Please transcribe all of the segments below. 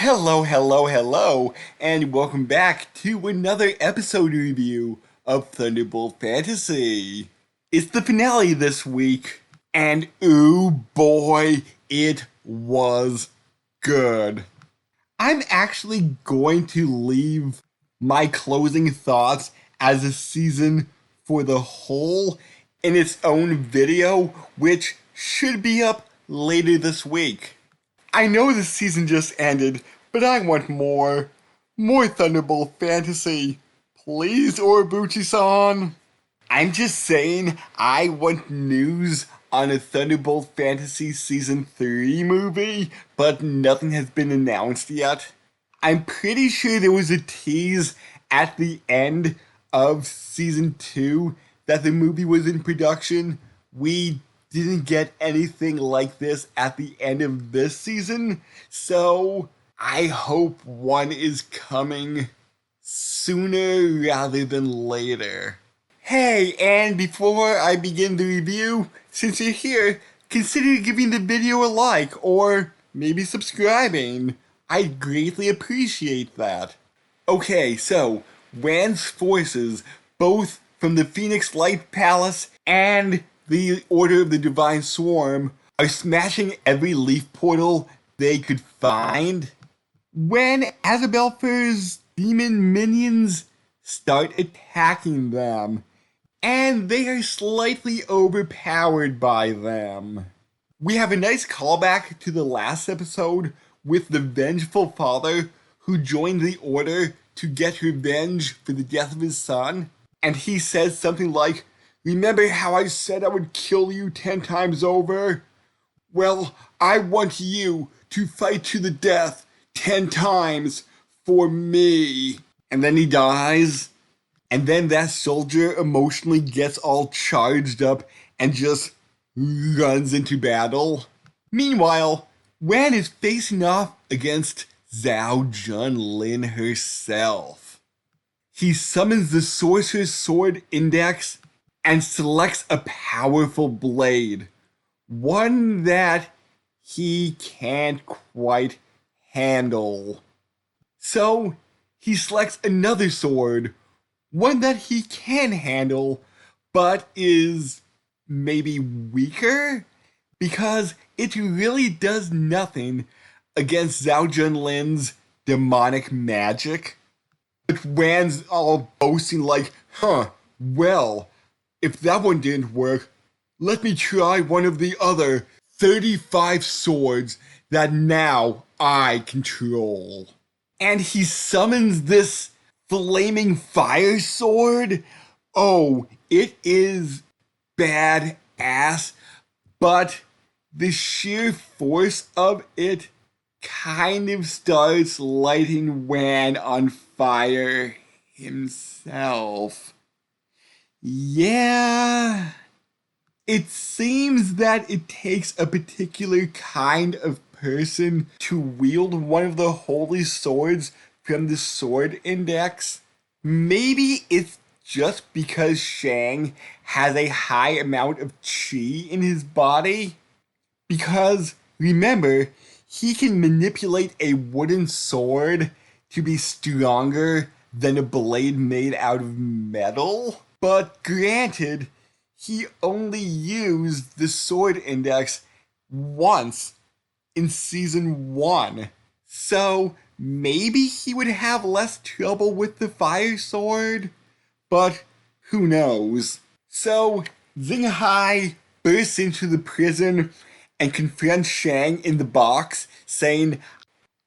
Hello, and welcome back to another episode review of Thunderbolt Fantasy. It's the finale this week, and ooh boy, it was good. I'm actually going to leave my closing thoughts as a season for the whole in its own video, which should be up later this week. I know the season just ended, but I want more. More Thunderbolt Fantasy. Please, Orobuchi-san. I'm just saying, I want news on a Thunderbolt Fantasy Season 3 movie, but nothing has been announced yet. I'm pretty sure there was a tease at the end of Season 2 that the movie was in production. We didn't get anything like this at the end of this season, so I hope one is coming sooner rather than later. Hey, and before I begin the review, since you're here, consider giving the video a like or maybe subscribing. I'd greatly appreciate that. Okay, so Wan's forces, both from the Phoenix Light Palace and the Order of the Divine Swarm, are smashing every leaf portal they could find when Azabelfer's demon minions start attacking them, and they are slightly overpowered by them. We have a nice callback to the last episode with the vengeful father who joined the Order to get revenge for the death of his son, and he says something like, "Remember how I said I would kill you 10 times over? Well, I want you to fight to the death 10 times for me." And then he dies. And then that soldier emotionally gets all charged up and just runs into battle. Meanwhile, Wan is facing off against Zhao Junlin herself. He summons the Sorcerer's Sword Index and selects a powerful blade, one that he can't quite handle. So he selects another sword, one that he can handle, but is maybe weaker, because it really does nothing against Zhao Junlin's demonic magic. But Wan's all boasting like, well, if that one didn't work, let me try one of the other 35 swords that now I control. And he summons this flaming fire sword. Oh, it is badass, but the sheer force of it kind of starts lighting Wan on fire himself. Yeah, it seems that it takes a particular kind of person to wield one of the holy swords from the Sword Index. Maybe it's just because Shang has a high amount of chi in his body. Because, remember, he can manipulate a wooden sword to be stronger than a blade made out of metal. But granted, he only used the Sword Index once in Season 1. So maybe he would have less trouble with the fire sword, but who knows. So Xinghai bursts into the prison and confronts Shang in the box, saying,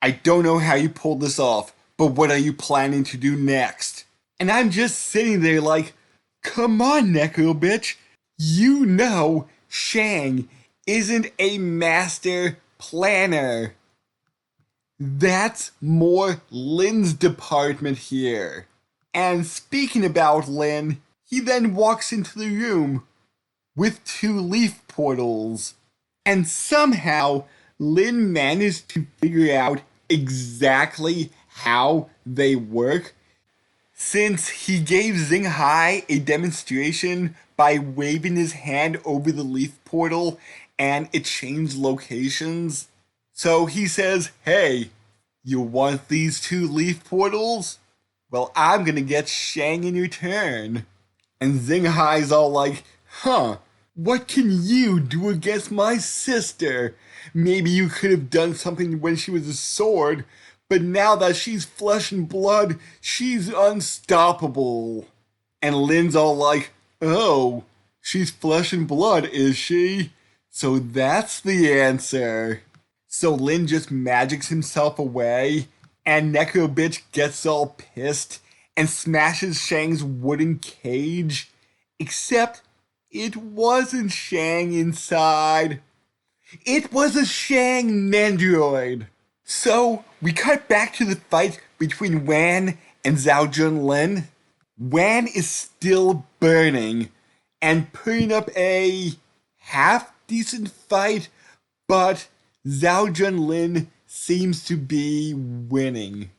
"I don't know how you pulled this off, but what are you planning to do next?" And I'm just sitting there like, come on, Neko bitch. You know Shang isn't a master planner. That's more Lin's department here. And speaking about Lin, he then walks into the room with 2 leaf portals. And somehow, Lin managed to figure out exactly how they work, since he gave Xinghai a demonstration by waving his hand over the leaf portal and it changed locations. So he says, "Hey, You want these 2 leaf portals? Well, I'm gonna get Shang in return. And Xinghai's all like, huh, what can you do against my sister? Maybe you could have done something when she was a sword, but now that she's flesh and blood, she's unstoppable. And Lin's all like, oh, she's flesh and blood, is she? So that's the answer. So Lin just magics himself away, and Necro Bitch gets all pissed and smashes Shang's wooden cage. Except it wasn't Shang inside. It was a Shang Nendroid. So we cut back to the fight between Wan and Zhao Junlin. Wan is still burning and putting up a half decent fight, but Zhao Junlin seems to be winning.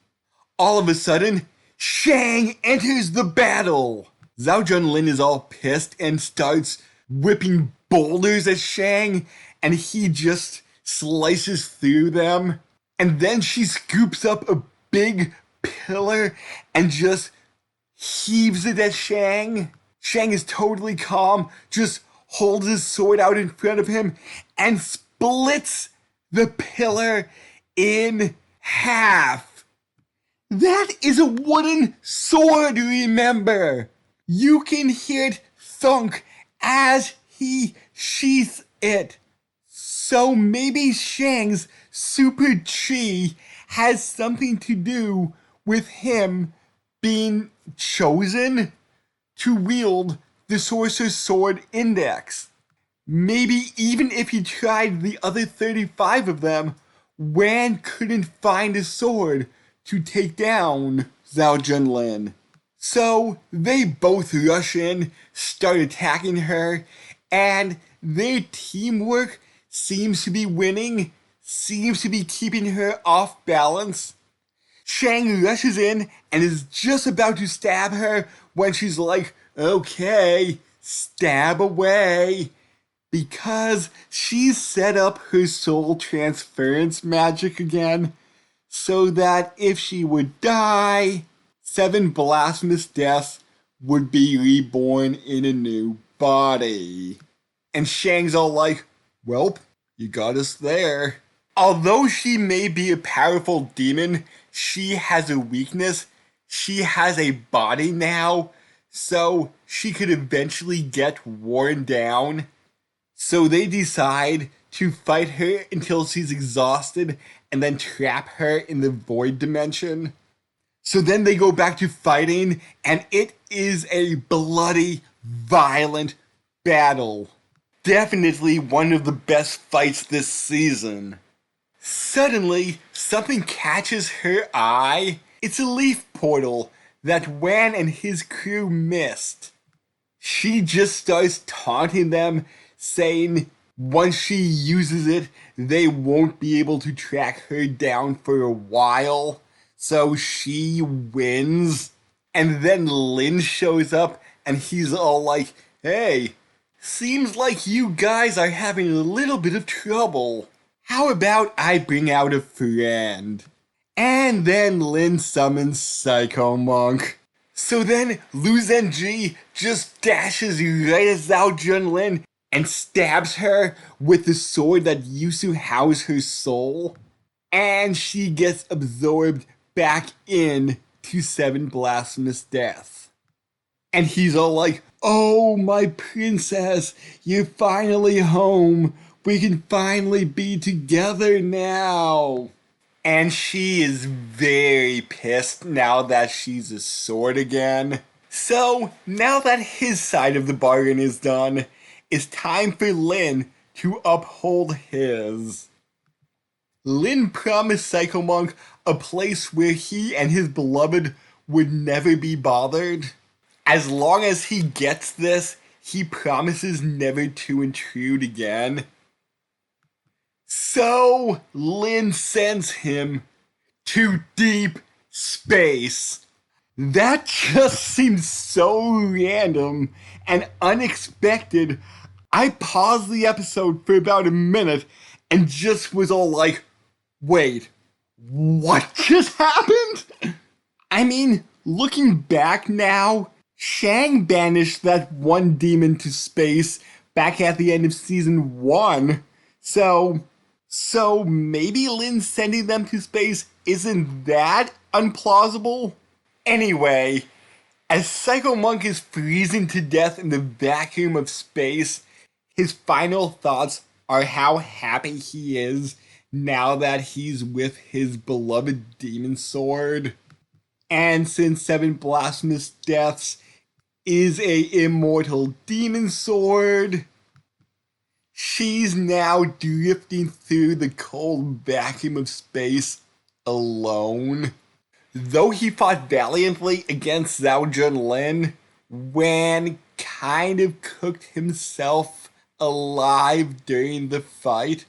All of a sudden, Shang enters the battle. Zhao Junlin is all pissed and starts whipping boulders at Shang, and he just slices through them. And then she scoops up a big pillar and just heaves it at Shang. Shang is totally calm, just holds his sword out in front of him and splits the pillar in half. That is a wooden sword, remember? You can hear it thunk as he sheaths it. So maybe Shang's super chi has something to do with him being chosen to wield the Sorcerer's Sword Index. Maybe even if he tried the other 35 of them, Wan couldn't find a sword to take down Zhao Junlin. So they both rush in, start attacking her, and their teamwork seems to be winning, seems to be keeping her off balance. Shang rushes in and is just about to stab her when she's like, okay, stab away. Because she's set up her soul transference magic again, so that if she would die, 7 blasphemous deaths would be reborn in a new body. And Shang's all like, welp, you got us there. Although she may be a powerful demon, she has a weakness. She has a body now, so she could eventually get worn down. So they decide to fight her until she's exhausted and then trap her in the void dimension. So then they go back to fighting, and it is a bloody, violent battle. Definitely one of the best fights this season. Suddenly, something catches her eye. It's a leaf portal that Wan and his crew missed. She just starts taunting them, saying once she uses it, they won't be able to track her down for a while. So she wins. And then Lin shows up and he's all like, hey, seems like you guys are having a little bit of trouble. How about I bring out a friend? And then Lin summons Psycho Monk. So then Lu Zhenji just dashes right at Zhao Junlin and stabs her with the sword that used to house her soul. And she gets absorbed back in to 7 blasphemous deaths. And he's all like, oh, my princess, you're finally home. We can finally be together now. And she is very pissed now that she's a sword again. So now that his side of the bargain is done, it's time for Lin to uphold his. Lin promised Psycho Monk a place where he and his beloved would never be bothered. As long as he gets this, he promises never to intrude again. So Lin sends him to deep space. That just seems so random and unexpected. I paused the episode for about a minute and just was all like, wait, What just happened? I mean, looking back now, Shang banished that one demon to space back at the end of season 1. So maybe Lin sending them to space isn't that unplausible? Anyway, as Psycho Monk is freezing to death in the vacuum of space, his final thoughts are how happy he is now that he's with his beloved demon sword. And since 7 Blasphemous Deaths is a immortal demon sword, she's now drifting through the cold vacuum of space alone. Though he fought valiantly against Zhao Junlin, Wan kind of cooked himself alive during the fight.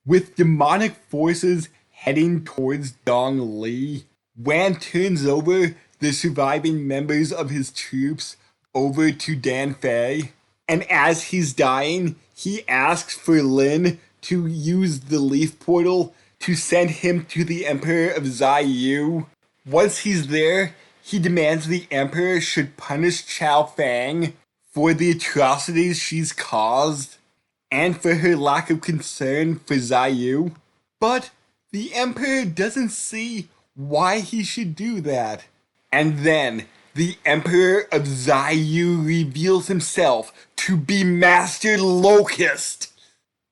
With demonic forces heading towards Dong Li, Wan turns over the surviving members of his troops over to Dan Fei, and as he's dying, he asks for Lin to use the leaf portal to send him to the Emperor of Zhao. Once he's there, he demands the Emperor should punish Chao Fang for the atrocities she's caused and for her lack of concern for Zhao. But the Emperor doesn't see why he should do that. And then the Emperor of Zhao reveals himself to be Master Locust.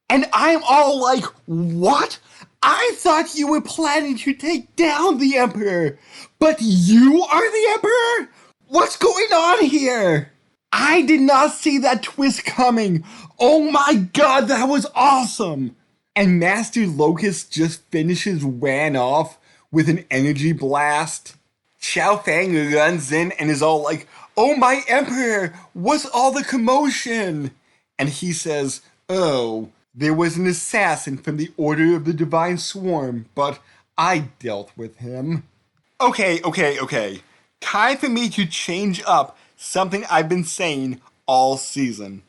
And I'm all like, what? I thought you were planning to take down the Emperor, but you are the Emperor? What's going on here? I did not see that twist coming. Oh my god, that was awesome! And Master Locust just finishes Wan off with an energy blast. Chao Fang runs in and is all like, "Oh my Emperor, what's all the commotion?" And he says, "Oh, there was an assassin from the Order of the Divine Swarm, but I dealt with him." Okay. Time for me to change up something I've been saying all season.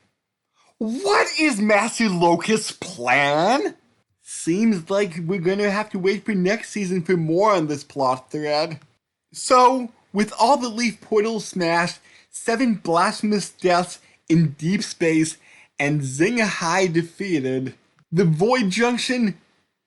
What is Master Locust's plan? Seems like we're gonna have to wait for next season for more on this plot thread. So, with all the leaf portals smashed, 7 blasphemous deaths in deep space, and Xinghai defeated, the Void Junction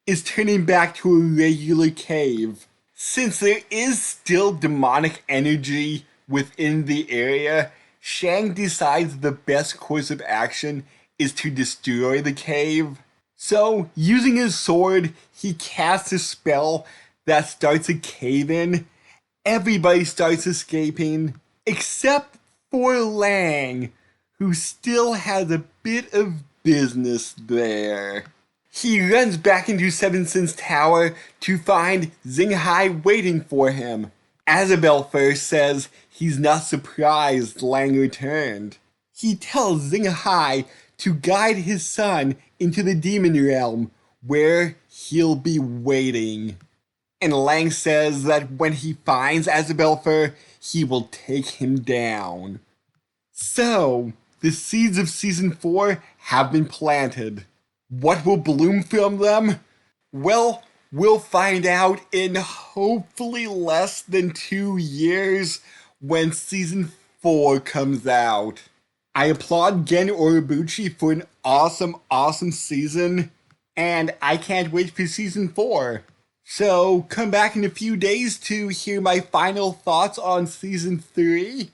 is turning back to a regular cave. Since there is still demonic energy within the area, Shang decides the best course of action is to destroy the cave. So, using his sword, he casts a spell that starts a cave-in. Everybody starts escaping, except for Lang, who still has a bit of business there. He runs back into Seven Sins Tower to find Xinghai waiting for him. Isabel first says he's not surprised Lang returned. He tells Xinghai to guide his son into the demon realm, where he'll be waiting. And Lang says that when he finds Azabelfer, he will take him down. So, the seeds of Season 4 have been planted. What will bloom from them? Well, we'll find out in hopefully less than 2 years when Season 4 comes out. I applaud Gen Orobuchi for an awesome season, and I can't wait for Season 4. So, come back in a few days to hear my final thoughts on Season 3.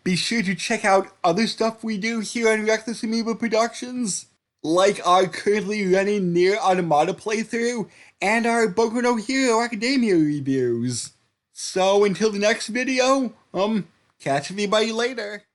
Be sure to check out other stuff we do here on Reckless Amoeba Productions, like our currently running Nier Automata playthrough and our Boku no Hero Academia reviews. So, until the next video, catch everybody later.